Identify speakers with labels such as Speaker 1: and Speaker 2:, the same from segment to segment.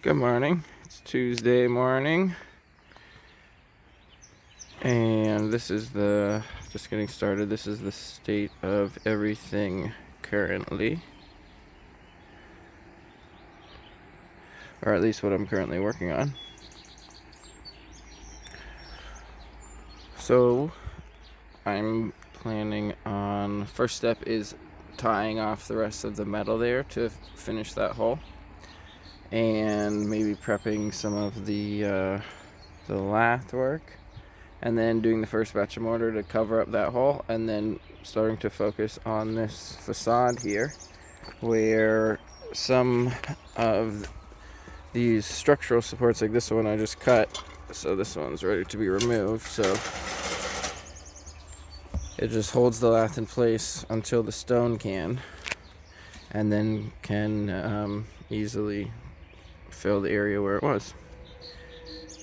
Speaker 1: Good morning. It's Tuesday morning, and this is just getting started. This is the state of everything currently, or at least what I'm currently working on. So I'm planning on, first step is tying off the rest of the metal there to finish that hole, and maybe prepping some of the lath work, and then doing the first batch of mortar to cover up that hole, and then starting to focus on this facade here, where some of these structural supports, like this one I just cut, so this one's ready to be removed, so it just holds the lath in place until the stone can, and then can easily fill the area where it was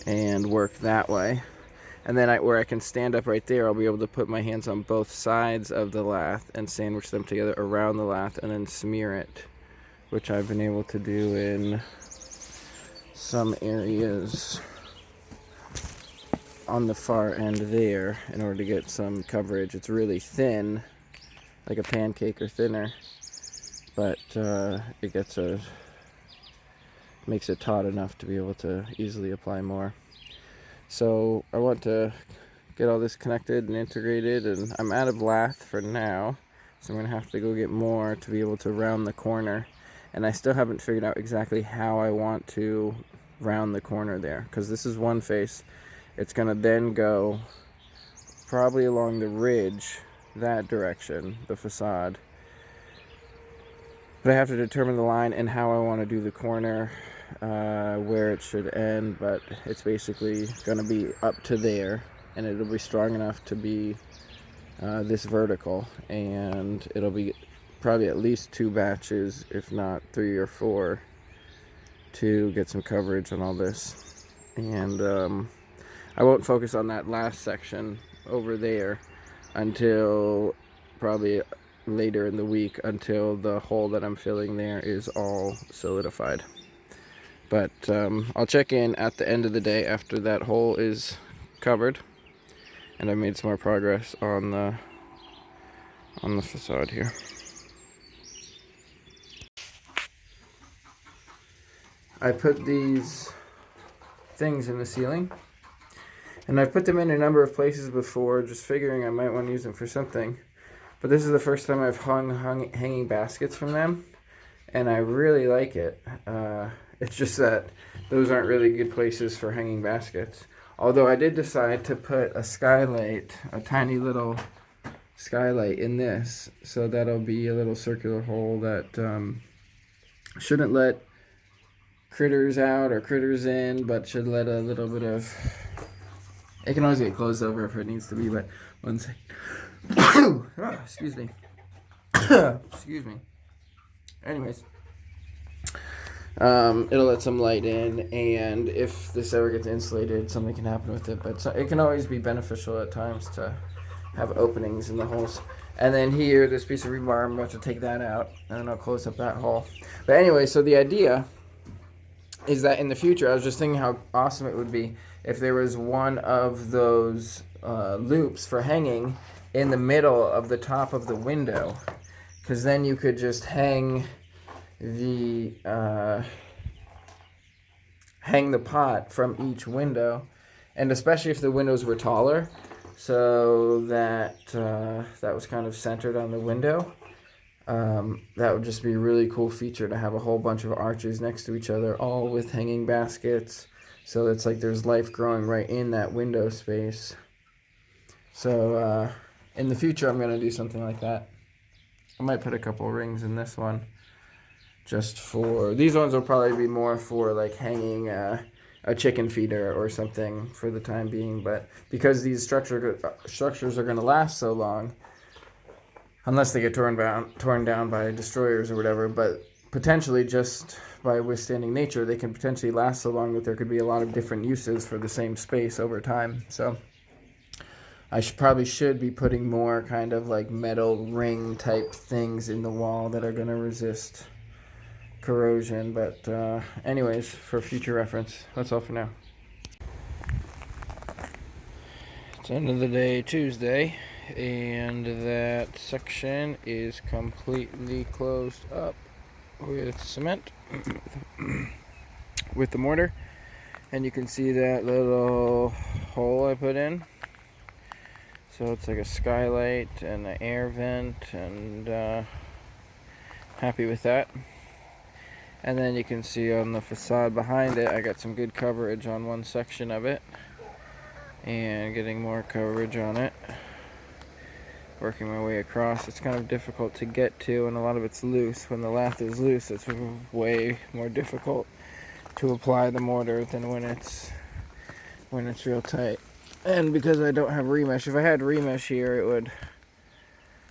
Speaker 1: and work that way. And then where I can stand up right there, I'll be able to put my hands on both sides of the lath and sandwich them together around the lath and then smear it, which I've been able to do in some areas on the far end there in order to get some coverage. It's really thin, like a pancake or thinner, but it makes it taut enough to be able to easily apply more. So I want to get all this connected and integrated, and I'm out of lath for now, so I'm going to have to go get more to be able to round the corner. And I still haven't figured out exactly how I want to round the corner there, because this is one face. It's going to then go probably along the ridge, that direction, the facade. But I have to determine the line and how I want to do the corner, where it should end, but it's basically going to be up to there, and it'll be strong enough to be this vertical, and it'll be probably at least 2 batches, if not 3 or 4, to get some coverage on all this. And I won't focus on that last section over there until probably later in the week, until the hole that I'm filling there is all solidified. But I'll check in at the end of the day after that hole is covered and I made some more progress on the facade here. I put these things in the ceiling, and I've put them in a number of places before, just figuring I might want to use them for something. But this is the first time I've hung hanging baskets from them, and I really like it. It's just that those aren't really good places for hanging baskets. Although I did decide to put a skylight, a tiny little skylight in this, so that'll be a little circular hole that shouldn't let critters out or critters in, but should let a little bit of... It can always get closed over if it needs to be, but one second. Oh, excuse me. Excuse me. Anyways, it'll let some light in, and if this ever gets insulated, something can happen with it. But it can always be beneficial at times to have openings in the holes. And then here, this piece of rebar, I'm about to take that out, and then I'll close up that hole. But anyway, so the idea is that in the future, I was just thinking how awesome it would be if there was one of those loops for hanging in the middle of the top of the window, because then you could just hang the pot from each window, and especially if the windows were taller, so that that was kind of centered on the window. That would just be a really cool feature, to have a whole bunch of arches next to each other, all with hanging baskets, so it's like there's life growing right in that window space. So in the future, I'm going to do something like that. I might put a couple rings in this one, just for... These ones will probably be more for like hanging a chicken feeder or something for the time being, but because these structures are going to last so long, unless they get torn down by destroyers or whatever, but potentially just by withstanding nature, they can potentially last so long that there could be a lot of different uses for the same space over time. So I probably should be putting more kind of like metal ring type things in the wall that are going to resist corrosion. But anyways, for future reference, that's all for now. It's end of the day, Tuesday, and that section is completely closed up with cement with the mortar, and you can see that little hole I put in. So it's like a skylight and an air vent, and happy with that. And then you can see on the facade behind it, I got some good coverage on one section of it, and getting more coverage on it. Working my way across. It's kind of difficult to get to, and a lot of it's loose. When the lath is loose, it's way more difficult to apply the mortar than when it's real tight. And because I don't have remesh, if I had remesh here, it would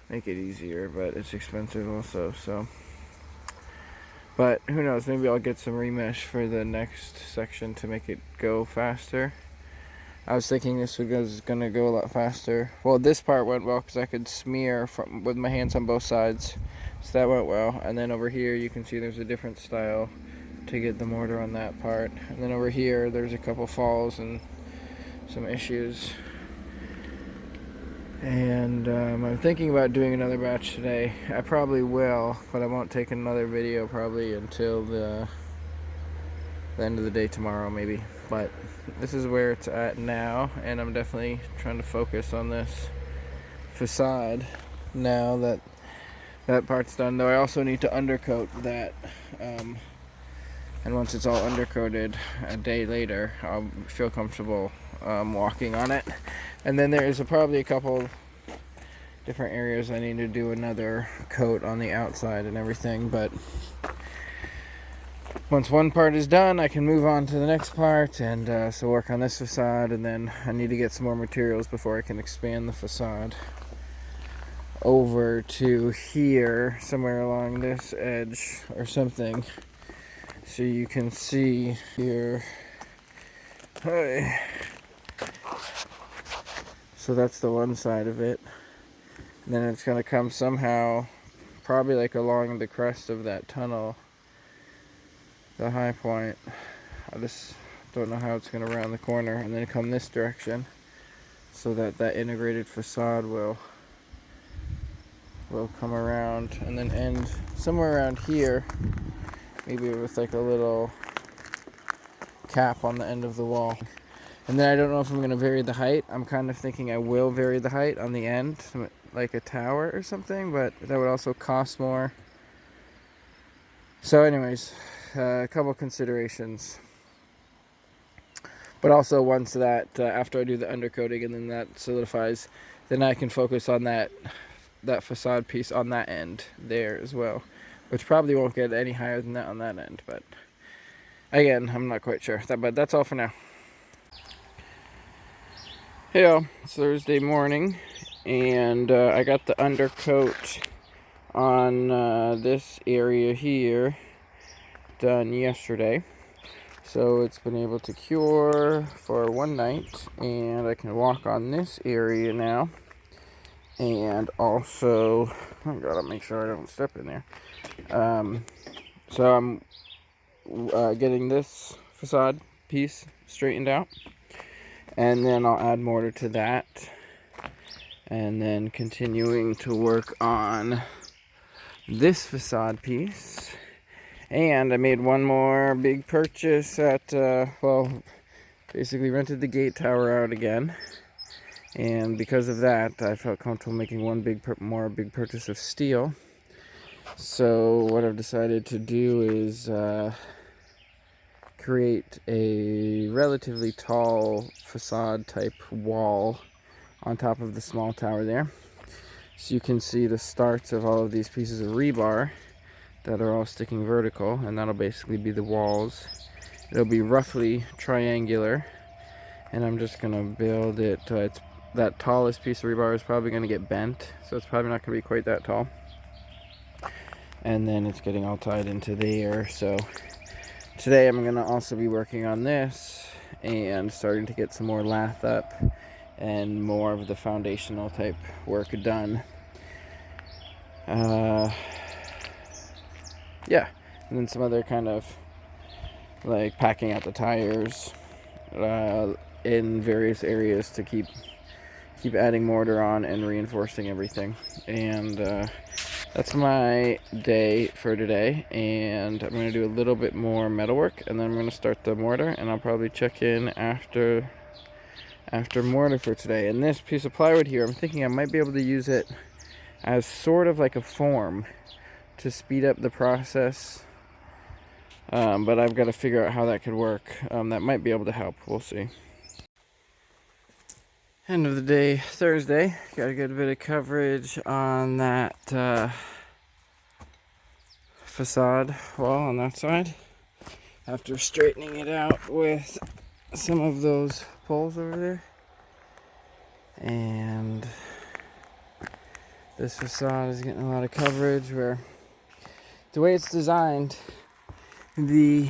Speaker 1: make it easier, but it's expensive also, so. But who knows, maybe I'll get some remesh for the next section to make it go faster. I was thinking this was going to go a lot faster. Well, this part went well because I could smear with my hands on both sides, so that went well. And then over here you can see there's a different style to get the mortar on that part. And then over here there's a couple falls and some issues. And I'm thinking about doing another batch today. I probably will, but I won't take another video probably until the end of the day tomorrow maybe. But this is where it's at now, and I'm definitely trying to focus on this facade now that that part's done. Though I also need to undercoat that, and once it's all undercoated a day later, I'll feel comfortable walking on it. And then there's probably a couple different areas I need to do another coat on the outside and everything, but once one part is done, I can move on to the next part, and so work on this facade, and then I need to get some more materials before I can expand the facade over to here, somewhere along this edge or something, so you can see here. So that's the one side of it, and then it's going to come somehow, probably like along the crest of that tunnel, the high point. I just don't know how it's going to round the corner and then come this direction, so that that integrated facade will come around and then end somewhere around here, maybe with like a little cap on the end of the wall. And then I don't know if I'm going to vary the height. I'm kind of thinking I will vary the height on the end, like a tower or something, but that would also cost more. So anyways, a couple considerations. But also once that, after I do the undercoating and then that solidifies, then I can focus on that facade piece on that end there as well, which probably won't get any higher than that on that end. But again, I'm not quite sure. But that's all for now. Hey y'all, it's Thursday morning, and I got the undercoat on this area here done yesterday, so it's been able to cure for one night, and I can walk on this area now. And also, I gotta make sure I don't step in there. So I'm getting this facade piece straightened out, and then I'll add mortar to that, and then continuing to work on this facade piece. And I made one more big purchase at, basically rented the gate tower out again. And because of that, I felt comfortable making one big purchase of steel. So what I've decided to do is create a relatively tall facade type wall on top of the small tower there. So you can see the starts of all of these pieces of rebar that are all sticking vertical, and that'll basically be the walls. It'll be roughly triangular, and I'm just gonna build it. That tallest piece of rebar is probably gonna get bent, so it's probably not gonna be quite that tall. And then it's getting all tied into there. So today I'm gonna also be working on this and starting to get some more lath up and more of the foundational type work done. Yeah, and then some other kind of like packing out the tires in various areas to keep adding mortar on and reinforcing everything. And that's my day for today, and I'm going to do a little bit more metalwork, and then I'm going to start the mortar, and I'll probably check in after mortar for today. And this piece of plywood here, I'm thinking I might be able to use it as sort of like a form to speed up the process, but I've got to figure out how that could work. That might be able to help. We'll see. End of the day, Thursday. Got a good bit of coverage on that facade wall on that side, after straightening it out with some of those poles over there. And this facade is getting a lot of coverage, where the way it's designed, the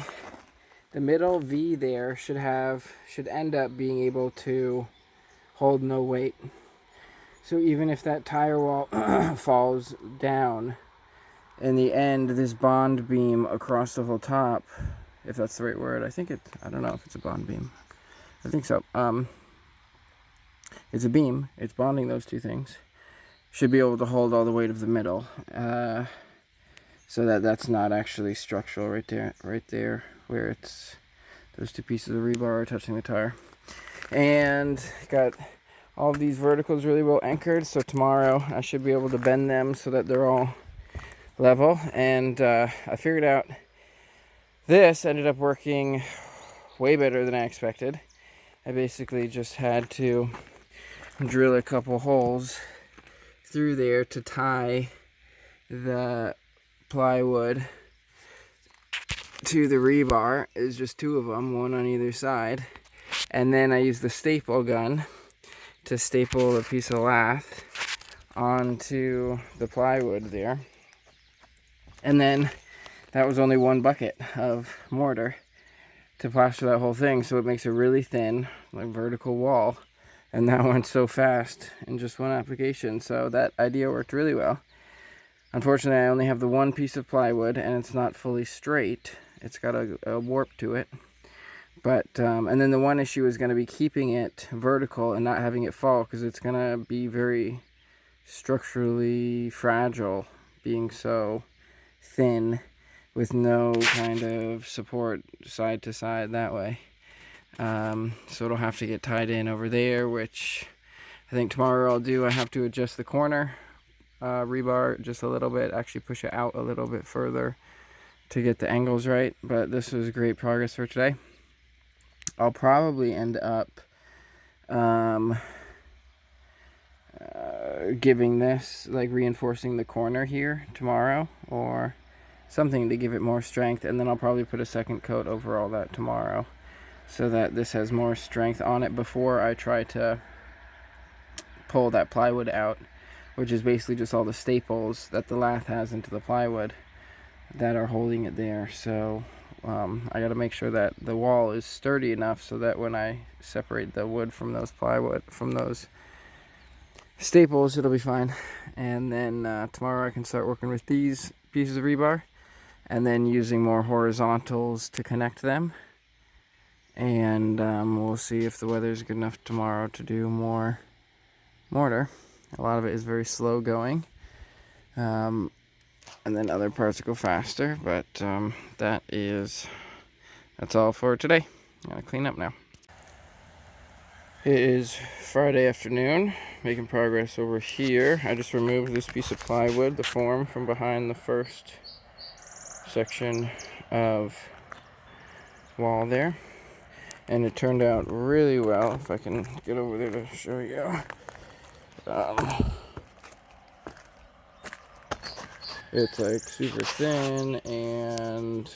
Speaker 1: middle V there should end up being able to hold no weight. So even if that tire wall falls down, in the end, this bond beam across the whole top, if that's the right word, I don't know if it's a bond beam. I think so. It's a beam. It's bonding those two things. Should be able to hold all the weight of the middle. So that's not actually structural right there, where it's those two pieces of rebar are touching the tire. And got all of these verticals really well anchored, so tomorrow I should be able to bend them so that they're all level. And I figured out this ended up working way better than I expected. I basically just had to drill a couple holes through there to tie the plywood to the rebar. It's just two of them, one on either side. And then I used the staple gun to staple a piece of lath onto the plywood there. And then that was only one bucket of mortar to plaster that whole thing, so it makes a really thin, like, vertical wall. And that went so fast in just one application, so that idea worked really well. Unfortunately, I only have the one piece of plywood, and it's not fully straight. It's got a warp to it. But and then the one issue is going to be keeping it vertical and not having it fall, because it's going to be very structurally fragile, being so thin with no kind of support side to side that way. So it'll have to get tied in over there, which I think tomorrow I'll do. I have to adjust the corner rebar just a little bit, actually push it out a little bit further to get the angles right. But this was great progress for today. I'll probably end up giving this, like, reinforcing the corner here tomorrow, or something to give it more strength, and then I'll probably put a second coat over all that tomorrow, so that this has more strength on it before I try to pull that plywood out, which is basically just all the staples that the lath has into the plywood that are holding it there. So I got to make sure that the wall is sturdy enough so that when I separate the wood from those staples, it'll be fine. And then tomorrow I can start working with these pieces of rebar, and then using more horizontals to connect them. And we'll see if the weather is good enough tomorrow to do more mortar. A lot of it is very slow going, and then other parts go faster, but that's all for today. I'm gonna clean up now. It is Friday afternoon, making progress over here. I just removed this piece of plywood, the form, from behind the first section of wall there, and it turned out really well. If I can get over there to show you. It's like super thin and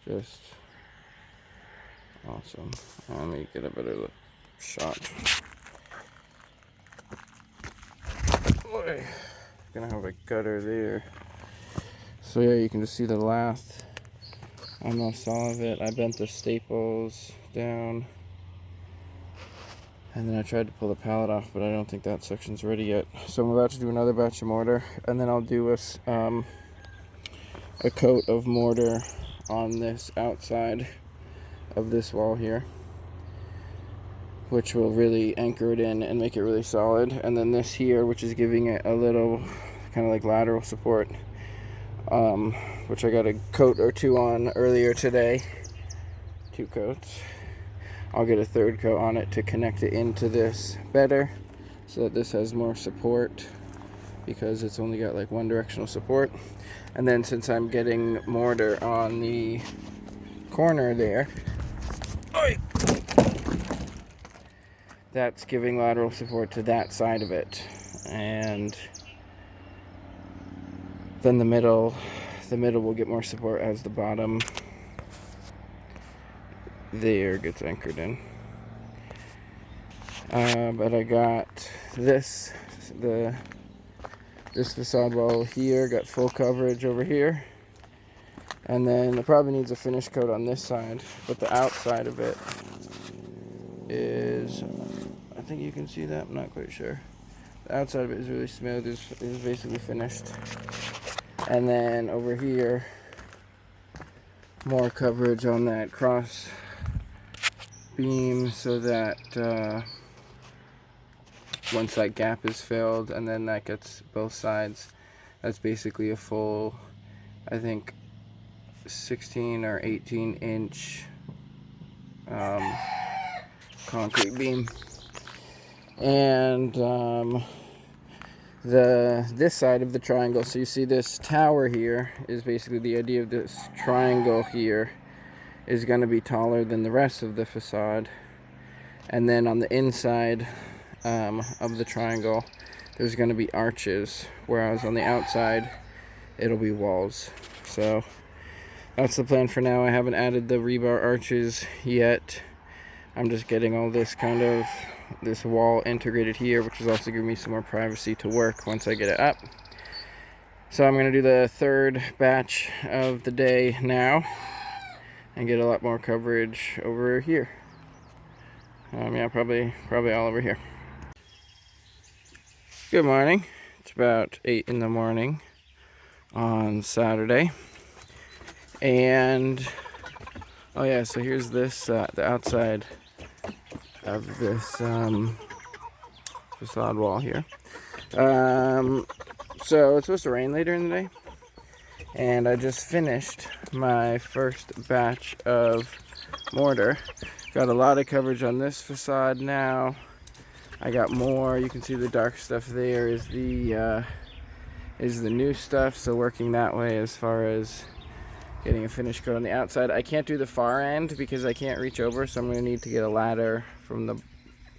Speaker 1: just awesome. Let me get a better shot. Boy, gonna have a gutter there. So yeah, you can just see the lath almost all of it. I bent the staples down, and then I tried to pull the pallet off, but I don't think that section's ready yet. So I'm about to do another batch of mortar, and then I'll do a a coat of mortar on this outside of this wall here, which will really anchor it in and make it really solid. And then this here, which is giving it a little kind of like lateral support, which I got a coat or two on earlier today. 2 coats. I'll get a 3rd coat on it to connect it into this better, so that this has more support, because it's only got like one directional support. And then since I'm getting mortar on the corner there, that's giving lateral support to that side of it. And then the middle will get more support as the bottom there gets anchored in. But I got this facade wall here, got full coverage over here, and then it probably needs a finish coat on this side, but the outside of it is, I think you can see that, I'm not quite sure. The outside of it is really smooth, is basically finished. And then over here, more coverage on that cross beam, so that once that gap is filled, and then that gets both sides, that's basically a full, I think, 16 or 18 inch concrete beam. And this side of the triangle, so you see this tower here is basically the idea of this triangle here is going to be taller than the rest of the facade. And then on the inside of the triangle, there's going to be arches, whereas on the outside it'll be walls. So that's the plan for now. I haven't added the rebar arches yet. I'm just getting all this kind of this wall integrated here, which is also giving me some more privacy to work once I get it up. So I'm going to do the 3rd batch of the day now and get a lot more coverage over here. Yeah, probably all over here. Good morning. It's about 8 in the morning on Saturday. And oh yeah, so here's this the outside of this facade wall here. So it's supposed to rain later in the day, and I just finished my first batch of mortar. Got a lot of coverage on this facade now. I got more. You can see the dark stuff there is the new stuff, so working that way as far as getting a finish coat on the outside. I can't do the far end because I can't reach over, so I'm going to need to get a ladder from the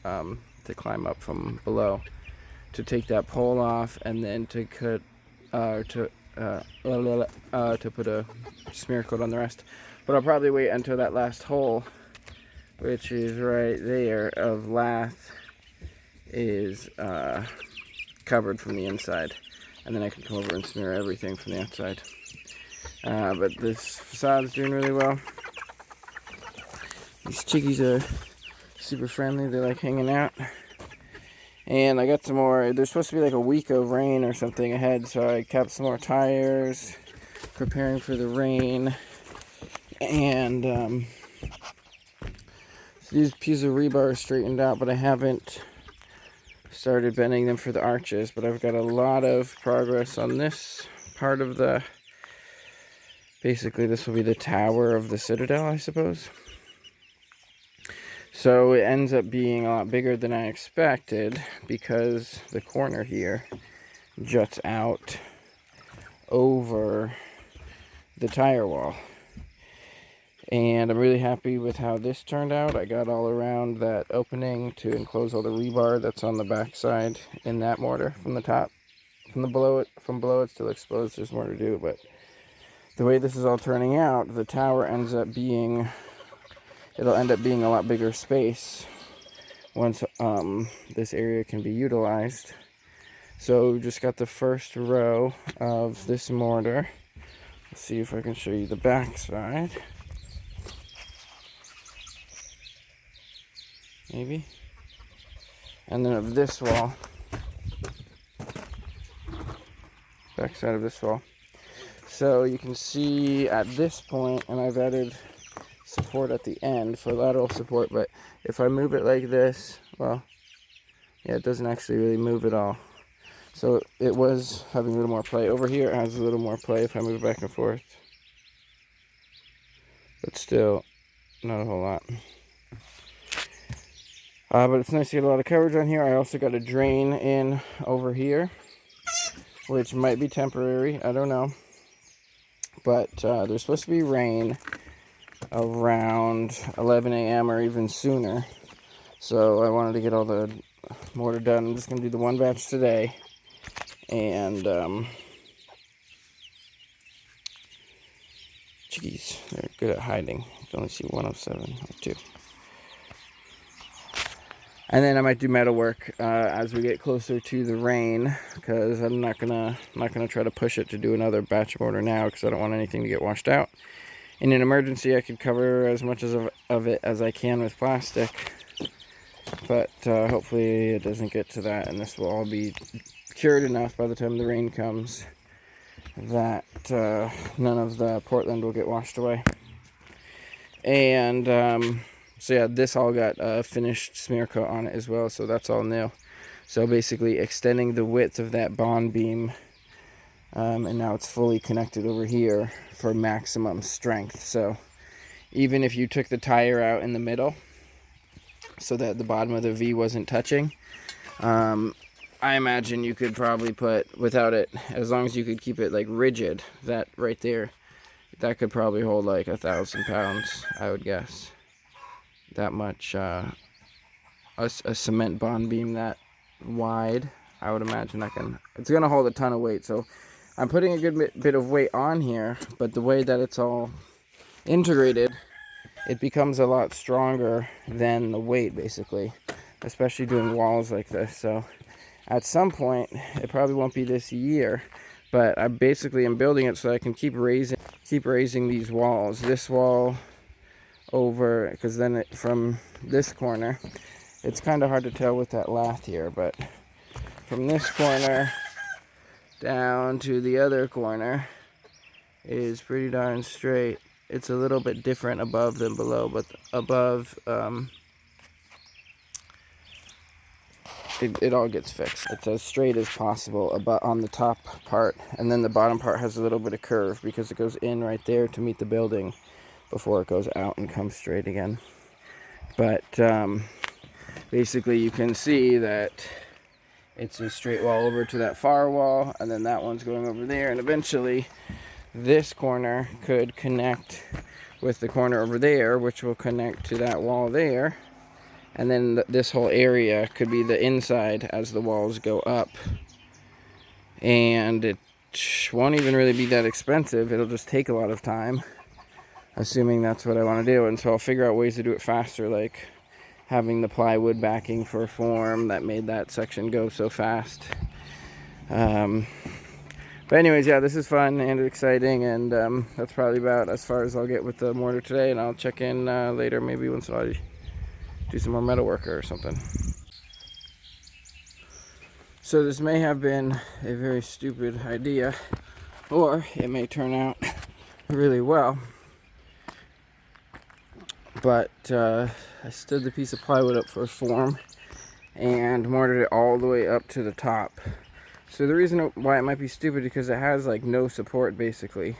Speaker 1: to climb up from below to take that pole off, and then to cut to put a smear coat on the rest. But I'll probably wait until that last hole, which is right there, of lath is covered from the inside, and then I can come over and smear everything from the outside. But this facade is doing really well. These chickies are super friendly. They like hanging out. And I got some more. There's supposed to be like a week of rain or something ahead, so I kept some more tires, preparing for the rain. And so these pieces of rebar are straightened out, but I haven't started bending them for the arches. But I've got a lot of progress on this part of the, basically this will be the tower of the Citadel, I suppose. So it ends up being a lot bigger than I expected, because the corner here juts out over the tire wall. And I'm really happy with how this turned out. I got all around that opening to enclose all the rebar that's on the back side in that mortar from the top. From below it's still exposed, there's more to do, but the way this is all turning out, the tower ends up being, it'll end up being a lot bigger space once this area can be utilized. So we just got the first row of this mortar. Let's see if I can show you the back side. Maybe. And then of this wall, back side of this wall. So you can see at this point, and I've added support at the end for lateral support, but if I move it like this, well, yeah, it doesn't actually really move at all. So it was having a little more play. Over here it has a little more play if I move it back and forth. But still, not a whole lot. But it's nice to get a lot of coverage on here. I also got a drain in over here, which might be temporary. I don't know. But there's supposed to be rain around 11 a.m. or even sooner. So I wanted to get all the mortar done. I'm just going to do the one batch today. And, geez, they're good at hiding. You can only see 1 of 7 or 2. And then I might do metal work as we get closer to the rain, because I'm not gonna try to push it to do another batch of mortar now, because I don't want anything to get washed out. In an emergency, I could cover as much of it as I can with plastic, but hopefully it doesn't get to that, and this will all be cured enough by the time the rain comes that none of the Portland will get washed away. And so yeah, this all got finished smear coat on it as well, so that's all new. So basically extending the width of that bond beam, and now it's fully connected over here for maximum strength. So even if you took the tire out in the middle so that the bottom of the V wasn't touching, I imagine you could probably put, without it, as long as you could keep it like rigid, that right there, that could probably hold like 1,000 pounds, I would guess. That much, a cement bond beam that wide, I would imagine that it's going to hold a ton of weight. So I'm putting a good bit of weight on here, but the way that it's all integrated, it becomes a lot stronger than the weight, basically, especially doing walls like this. So at some point, it probably won't be this year, but I basically am building it so I can keep raising these walls. This wall over, because then from this corner, it's kind of hard to tell with that lath here, but from this corner down to the other corner is pretty darn straight. It's a little bit different above than below, but above it all gets fixed. It's as straight as possible about on the top part, and then the bottom part has a little bit of curve because it goes in right there to meet the building before it goes out and comes straight again. But basically you can see that it's a straight wall over to that far wall, and then that one's going over there, and eventually this corner could connect with the corner over there, which will connect to that wall there, and then this whole area could be the inside as the walls go up. And it won't even really be that expensive. It'll just take a lot of time, assuming that's what I want to do. And so I'll figure out ways to do it faster, like having the plywood backing for form that made that section go so fast. But anyways, yeah, this is fun and exciting, and that's probably about as far as I'll get with the mortar today, and I'll check in later, maybe once I do some more metal work or something. So this may have been a very stupid idea, or it may turn out really well. But I stood the piece of plywood up for form and mortared it all the way up to the top. So the reason why it might be stupid is because it has like no support basically,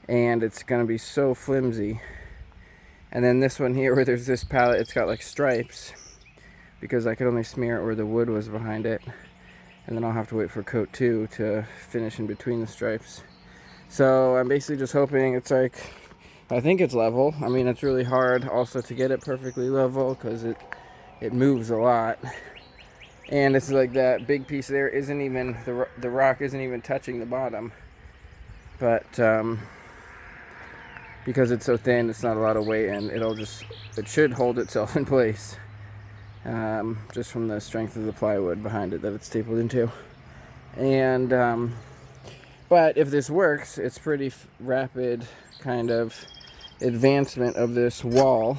Speaker 1: and it's gonna be so flimsy. And then this one here, where there's this pallet, it's got like stripes because I could only smear it where the wood was behind it, and then I'll have to wait for coat 2 to finish in between the stripes. So I'm basically just hoping it's like, I think it's level. I mean, it's really hard also to get it perfectly level because it moves a lot. And it's like that big piece there isn't even, the rock isn't even touching the bottom. But because it's so thin, it's not a lot of weight, and it should hold itself in place. Just from the strength of the plywood behind it that it's stapled into. And but if this works, it's pretty rapid kind of advancement of this wall.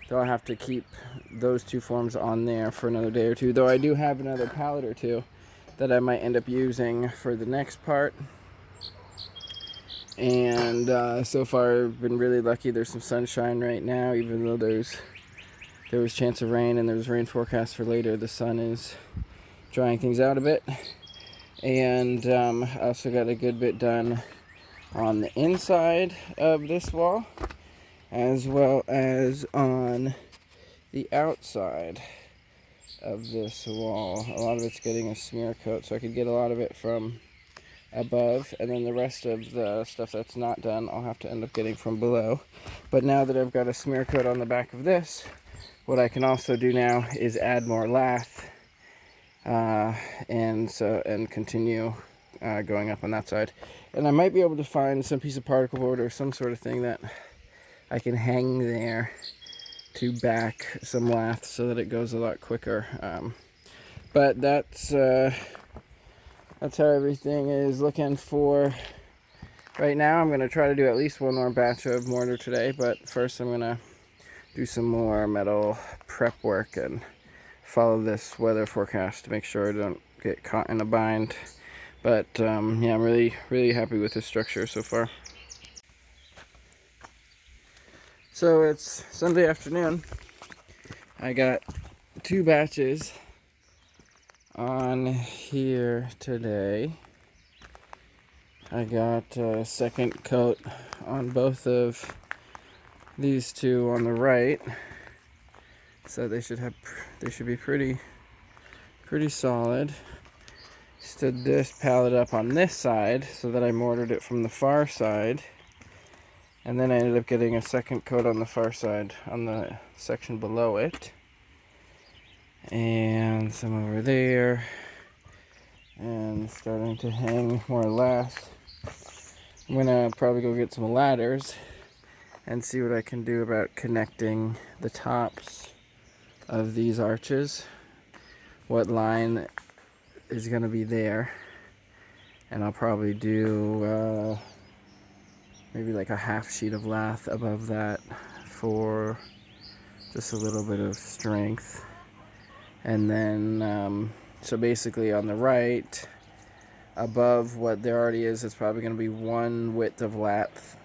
Speaker 1: Though I have to keep those two forms on there for another day or two. Though I do have another pallet or two that I might end up using for the next part. And so far I've been really lucky. There's some sunshine right now, even though there was chance of rain and there's rain forecast for later. The sun is drying things out a bit. And I also got a good bit done on the inside of this wall, as well as on the outside of this wall. A lot of it's getting a smear coat, so I could get a lot of it from above, and then the rest of the stuff that's not done I'll have to end up getting from below. But now that I've got a smear coat on the back of this, what I can also do now is add more lath and continue going up on that side. And I might be able to find some piece of particle board or some sort of thing that I can hang there to back some lath so that it goes a lot quicker. But that's how everything is looking for right now. I'm going to try to do at least one more batch of mortar today, but first I'm going to do some more metal prep work and follow this weather forecast to make sure I don't get caught in a bind. But yeah, I'm really happy with this structure so far. So it's Sunday afternoon. I got 2 batches on here today. I got a second coat on both of these 2 on the right, so they should be pretty solid. Stood this pallet up on this side so that I mortared it from the far side, and then I ended up getting a second coat on the far side on the section below it, and some over there, and starting to hang more lath. I'm gonna probably go get some ladders and see what I can do about connecting the tops of these arches, what line is going to be there, and I'll probably do maybe like a half sheet of lath above that for just a little bit of strength. And then so basically on the right, above what there already is, it's probably going to be one width of lath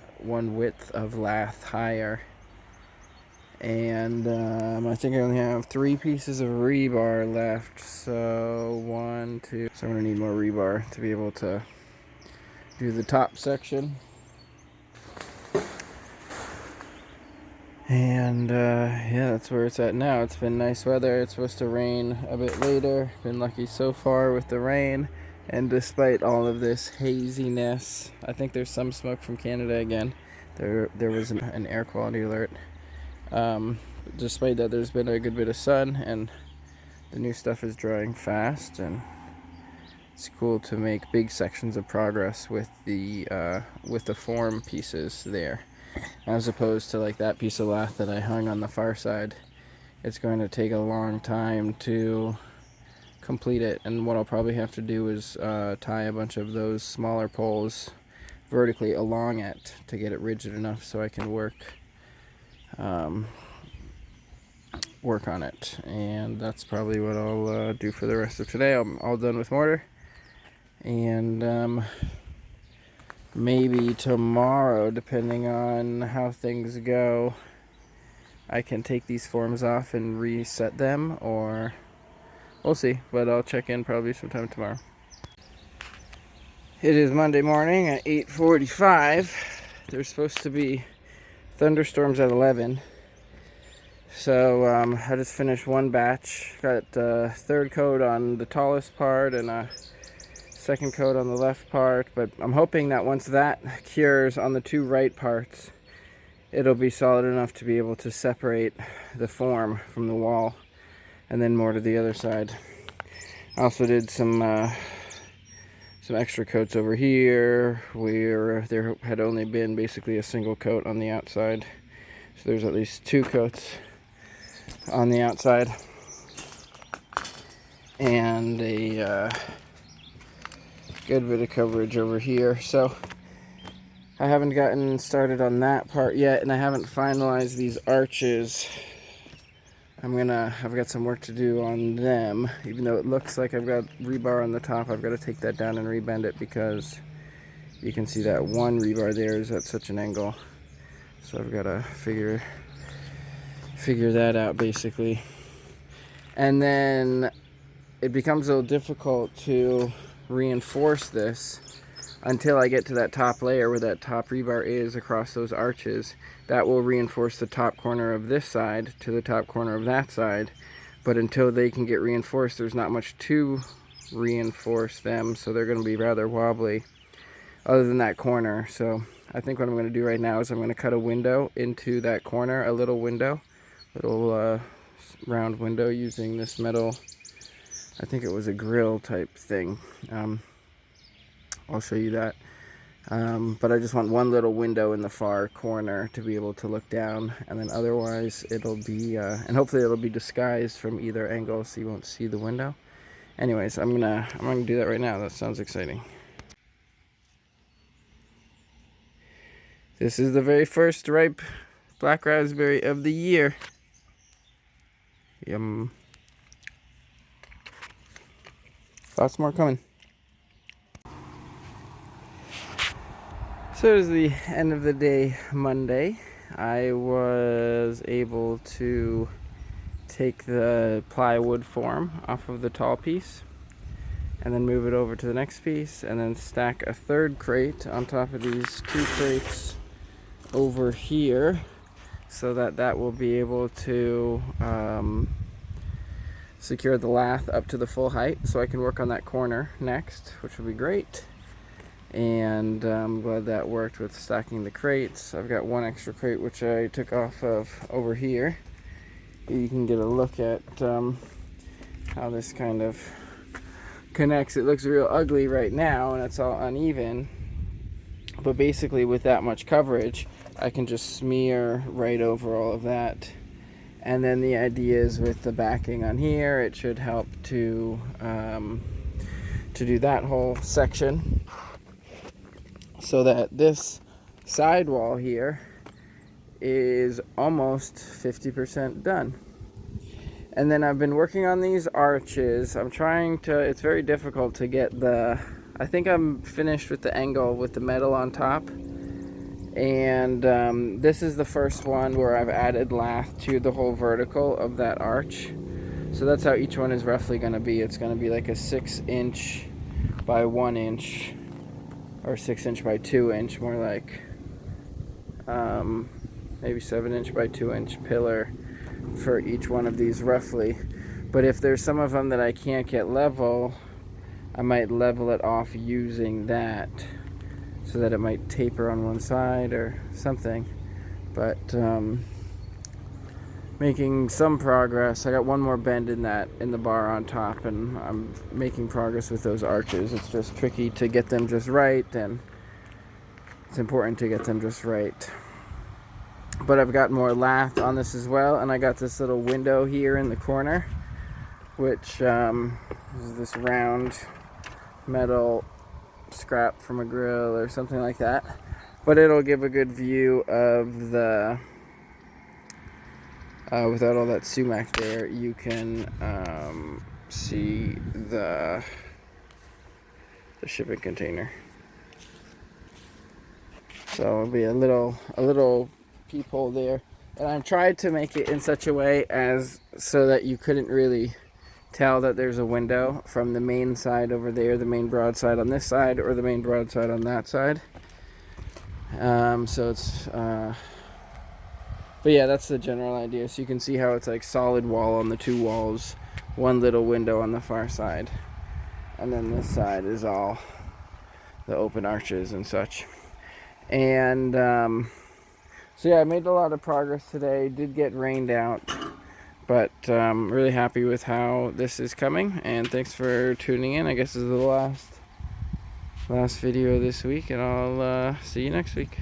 Speaker 1: higher. And I think I only have 3 pieces of rebar left, so 1, 2. So I'm going to need more rebar to be able to do the top section. And yeah, that's where it's at now. It's been nice weather. It's supposed to rain a bit later. Been lucky so far with the rain. And despite all of this haziness, I think there's some smoke from Canada again. There was an air quality alert. Despite that, there's been a good bit of sun, and the new stuff is drying fast, and it's cool to make big sections of progress with the form pieces there, as opposed to like that piece of lath that I hung on the far side. It's going to take a long time to complete it, and what I'll probably have to do is tie a bunch of those smaller poles vertically along it to get it rigid enough so I can work on it. And that's probably what I'll do for the rest of today. I'm all done with mortar, and maybe tomorrow, depending on how things go, I can take these forms off and reset them, or we'll see, but I'll check in probably sometime tomorrow. It is Monday morning at 8:45. There's supposed to be thunderstorms at 11. So I just finished one batch. Got a third coat on the tallest part and a second coat on the left part. But I'm hoping that once that cures on the 2 right parts, it'll be solid enough to be able to separate the form from the wall, and then more to the other side. I also did some extra coats over here where there had only been basically a single coat on the outside. So there's at least 2 coats on the outside, and a good bit of coverage over here. So I haven't gotten started on that part yet, and I haven't finalized these arches. I've got some work to do on them. Even though it looks like I've got rebar on the top, I've got to take that down and rebend it, because you can see that one rebar there is at such an angle. So I've got to figure that out basically. And then it becomes a little difficult to reinforce this until I get to that top layer where that top rebar is across those arches. That will reinforce the top corner of this side to the top corner of that side. But until they can get reinforced, there's not much to reinforce them, so they're going to be rather wobbly other than that corner. So I think what I'm going to do right now is I'm going to cut a window into that corner, a little window, little round window using this metal, I think it was a grill type thing. I'll show you that. But I just want one little window in the far corner to be able to look down, and then otherwise it'll be, and hopefully it'll be disguised from either angle so you won't see the window. Anyways, I'm gonna do that right now. That sounds exciting. This is the very first ripe black raspberry of the year. Yum. Lots more coming. So it was the end of the day, Monday. I was able to take the plywood form off of the tall piece and then move it over to the next piece, and then stack a third crate on top of these two crates over here so that that will be able to secure the lath up to the full height, so I can work on that corner next, which will be great. And I'm glad that worked with stacking the crates. I've got one extra crate which I took off of over here. You can get a look at how this kind of connects. It looks real ugly right now and it's all uneven, but basically with that much coverage I can just smear right over all of that. And then the idea is with the backing on here, it should help to do that whole section, so that this sidewall here is almost 50% done. And then I've been working on these arches. I'm trying to, it's very difficult to get I think I'm finished with the angle with the metal on top. And this is the first one where I've added lath to the whole vertical of that arch. So that's how each one is roughly going to be. It's going to be like a 6" by 1", or 6" by 2", more like maybe 7" by 2" pillar for each one of these roughly. But if there's some of them that I can't get level, I might level it off using that, so that it might taper on one side or something. But making some progress. I got one more bend in the bar on top, and I'm making progress with those arches. It's just tricky to get them just right, and it's important to get them just right. But I've got more lath on this as well, and I got this little window here in the corner, which is this round metal scrap from a grill or something like that, but it'll give a good view of the without all that sumac there, you can see the shipping container. So it'll be a little peephole there, and I've tried to make it in such a way as so that you couldn't really tell that there's a window from the main side over there, the main broadside on this side, or the main broadside on that side. So it's but yeah, that's the general idea. So you can see how it's like solid wall on the two walls, one little window on the far side, and then this side is all the open arches and such. And so yeah, I made a lot of progress today. Did get rained out, but really happy with how this is coming. And thanks for tuning in. I guess this is the last video this week, and I'll see you next week.